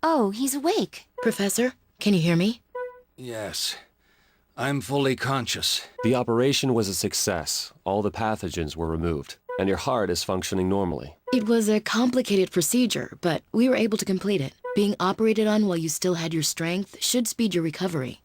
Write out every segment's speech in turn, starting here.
Oh, he's awake. Professor, can you hear me? Yes. I'm fully conscious. The operation was a success. All the pathogens were removed, and your heart is functioning normally. It was a complicated procedure, but we were able to complete it. Being operated on while you still had your strength should speed your recovery.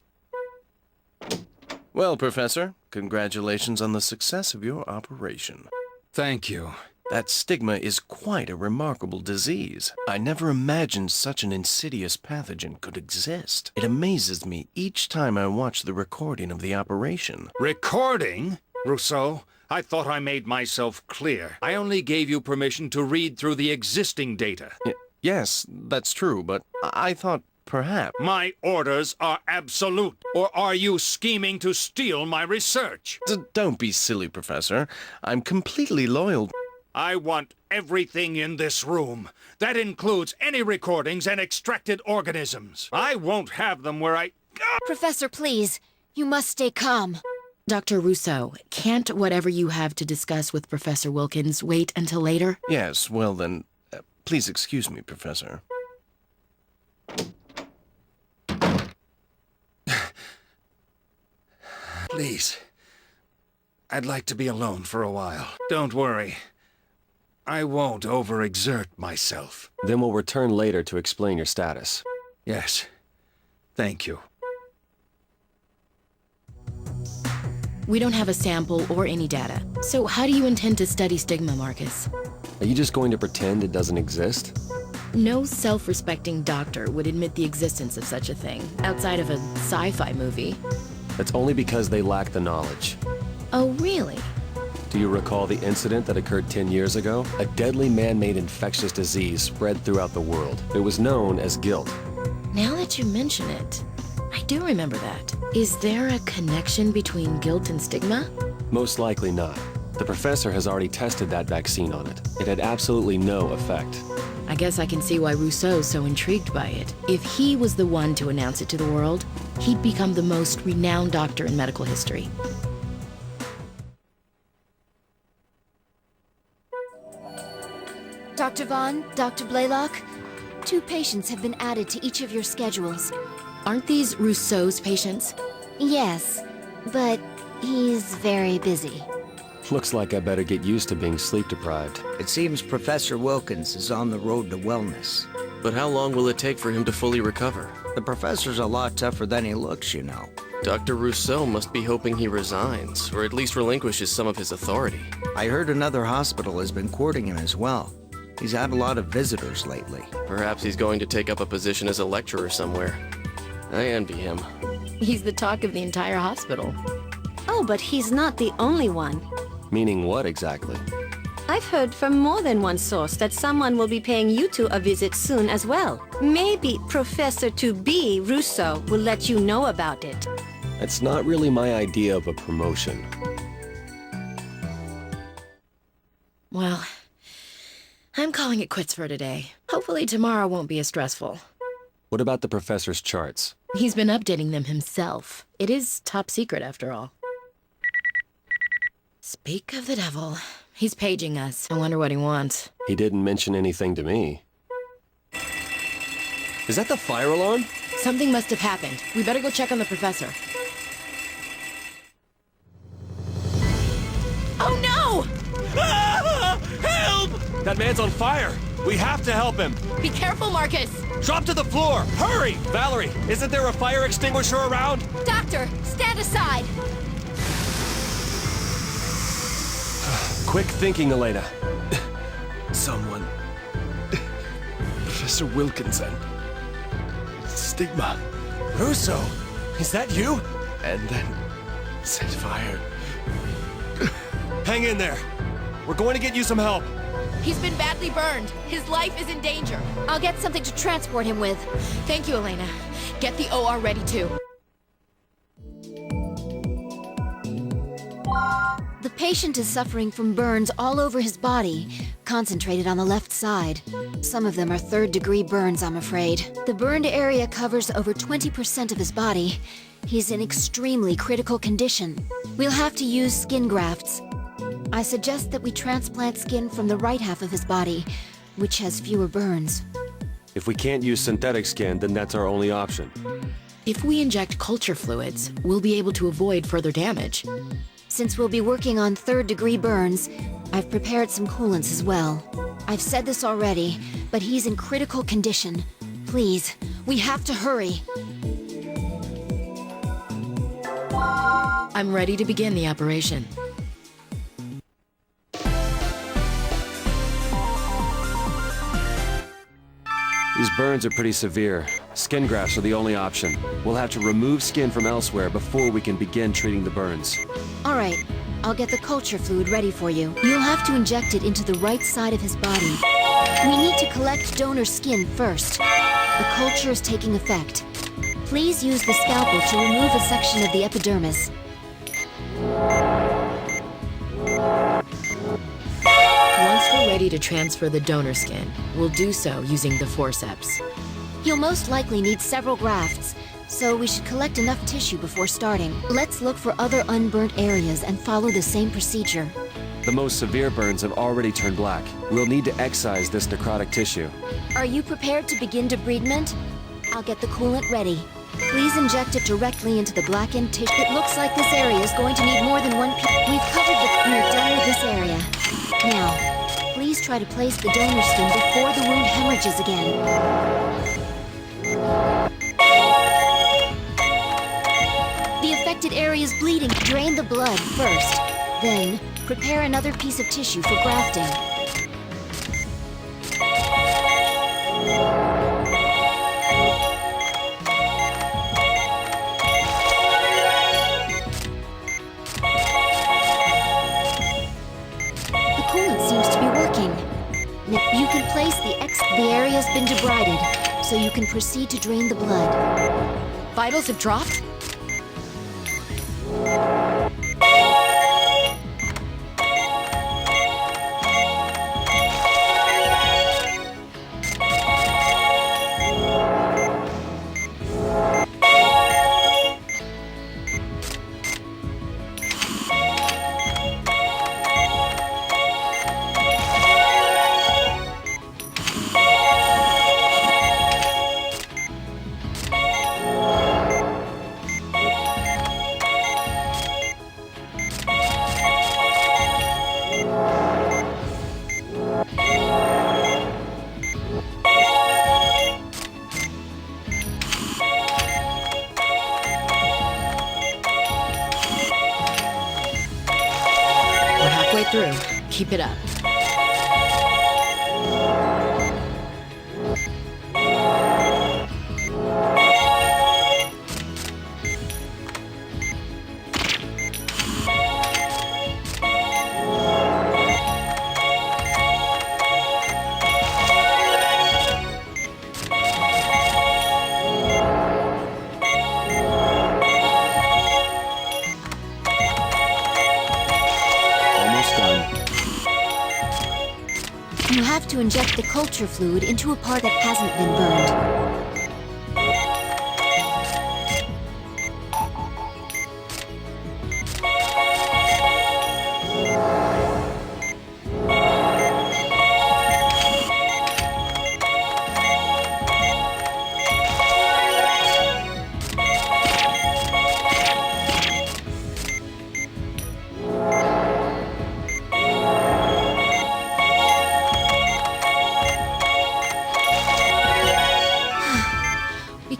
Well, Professor, congratulations on the success of your operation. Thank you. That stigma is quite a remarkable disease. I never imagined such an insidious pathogen could exist. It amazes me each time I watch the recording of the operation. Recording? Rousseau, I thought I made myself clear. I only gave you permission to read through the existing data. Yes, that's true, but I thought perhaps... My orders are absolute. Or are you scheming to steal my research? Don't be silly, Professor. I'm completely loyal. I want everything in this room. That includes any recordings and extracted organisms. I won't have them where I... Professor, please. You must stay calm. Dr. Rousseau, can't whatever you have to discuss with Professor Wilkens wait until later? Yes, well then, please excuse me, Professor. Please. I'd like to be alone for a while. Don't worry. I won't overexert myself. Then we'll return later to explain your status. Yes. Thank you. We don't have a sample or any data. So how do you intend to study stigma, Marcus? Are you just going to pretend it doesn't exist? No self-respecting doctor would admit the existence of such a thing, outside of a sci-fi movie. That's only because they lack the knowledge. Oh, really? Do you recall the incident that occurred 10 years ago? A deadly man-made infectious disease spread throughout the world. It was known as guilt. Now that you mention it, I do remember that. Is there a connection between guilt and stigma? Most likely not. The professor has already tested that vaccine on it. It had absolutely no effect. I guess I can see why Rousseau's so intrigued by it. If he was the one to announce it to the world, he'd become the most renowned doctor in medical history. Dr. Vaughn, Dr. Blaylock, 2 patients have been added to each of your schedules. Aren't these Rousseau's patients? Yes, but he's very busy. Looks like I better get used to being sleep deprived. It seems Professor Wilkens is on the road to wellness. But how long will it take for him to fully recover? The professor's a lot tougher than he looks, you know. Dr. Rousseau must be hoping he resigns, or at least relinquishes some of his authority. I heard another hospital has been courting him as well. He's had a lot of visitors lately. Perhaps he's going to take up a position as a lecturer somewhere. I envy him. He's the talk of the entire hospital. Oh, but he's not the only one. Meaning what exactly? I've heard from more than one source that someone will be paying you two a visit soon as well. Maybe Professor-to-be Rousseau will let you know about it. That's not really my idea of a promotion. Well, I'm calling it quits for today. Hopefully tomorrow won't be as stressful. What about the professor's charts? He's been updating them himself. It is top secret after all. Speak of the devil. He's paging us. I wonder what he wants. He didn't mention anything to me. Is that the fire alarm? Something must have happened. We better go check on the professor. Oh no! Ah! Help! That man's on fire! We have to help him! Be careful, Marcus! Drop to the floor! Hurry! Valerie, isn't there a fire extinguisher around? Doctor, stand aside! Quick thinking, Elena. Someone... Professor Wilkens and... Stigma. Rousseau, is that you? And then... set fire. Hang in there. We're going to get you some help. He's been badly burned. His life is in danger. I'll get something to transport him with. Thank you, Elena. Get the OR ready, too. The patient is suffering from burns all over his body, concentrated on the left side. Some of them are 3rd-degree burns, I'm afraid. The burned area covers over 20% of his body. He's in extremely critical condition. We'll have to use skin grafts. I suggest that we transplant skin from the right half of his body, which has fewer burns. If we can't use synthetic skin, then that's our only option. If we inject culture fluids, we'll be able to avoid further damage. Since we'll be working on third-degree burns, I've prepared some coolants as well. I've said this already, but he's in critical condition. Please, we have to hurry. I'm ready to begin the operation. These burns are pretty severe. Skin grafts are the only option. We'll have to remove skin from elsewhere before we can begin treating the burns. All right, I'll get the culture fluid ready for you. You'll have to inject it into the right side of his body. We need to collect donor skin first. The culture is taking effect. Please use the scalpel to remove a section of the epidermis. Once we're ready to transfer the donor skin, we'll do so using the forceps. You'll most likely need several grafts, so we should collect enough tissue before starting. Let's look for other unburnt areas and follow the same procedure. The most severe burns have already turned black. We'll need to excise this necrotic tissue. Are you prepared to begin debridement? I'll get the coolant ready. Please inject it directly into the blackened tissue. It looks like this area is going to need more than one piece. We've covered we're done with this area. Now, please try to place the donor skin before the wound hemorrhages again. The affected area is bleeding. Drain the blood first. Then, prepare another piece of tissue for grafting. The coolant seems to be working. Now, you can place the area's been debrided, so you can proceed to drain the blood. Vitals have dropped? Through. Keep it up. You have to inject the culture fluid into a part that hasn't been burned.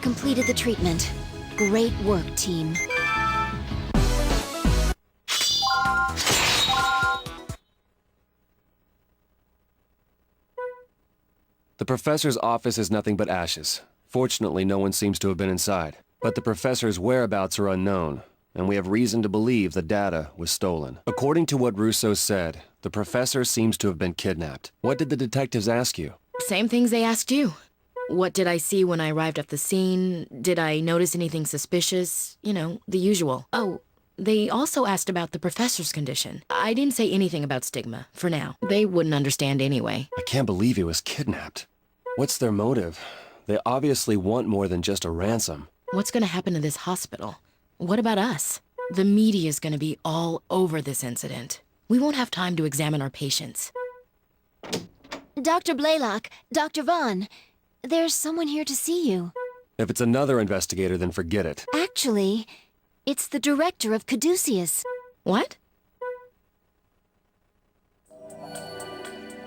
Completed the treatment. Great work, team. The professor's office is nothing but ashes. Fortunately, no one seems to have been inside. But the professor's whereabouts are unknown, and we have reason to believe the data was stolen. According to what Rousseau said, the professor seems to have been kidnapped. What did the detectives ask you? Same things they asked you. What did I see when I arrived at the scene? Did I notice anything suspicious? You know, the usual. Oh, they also asked about the professor's condition. I didn't say anything about stigma, for now. They wouldn't understand anyway. I can't believe he was kidnapped. What's their motive? They obviously want more than just a ransom. What's gonna happen to this hospital? What about us? The media's gonna be all over this incident. We won't have time to examine our patients. Dr. Blaylock, Dr. Vaughn, There's someone here to see you. If it's another investigator, then forget it. Actually, it's the director of Caduceus. What?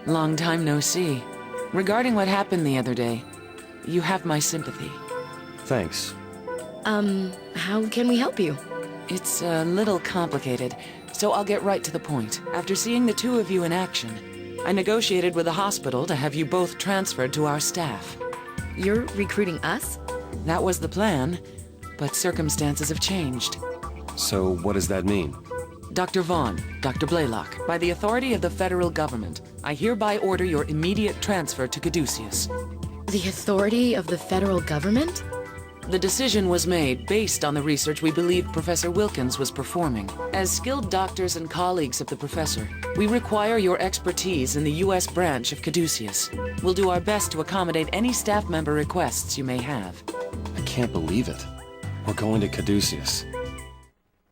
Long time no see. Regarding what happened the other day, you have my sympathy. Thanks. How can we help you? It's a little complicated, so I'll get right to the point. After seeing the two of you in action, I negotiated with the hospital to have you both transferred to our staff. You're recruiting us? That was the plan, but circumstances have changed. So what does that mean? Dr. Vaughn, Dr. Blaylock, by the authority of the federal government, I hereby order your immediate transfer to Caduceus. The authority of the federal government? The decision was made based on the research we believe Professor Wilkens was performing. As skilled doctors and colleagues of the professor, we require your expertise in the U.S. branch of Caduceus. We'll do our best to accommodate any staff member requests you may have. I can't believe it. We're going to Caduceus.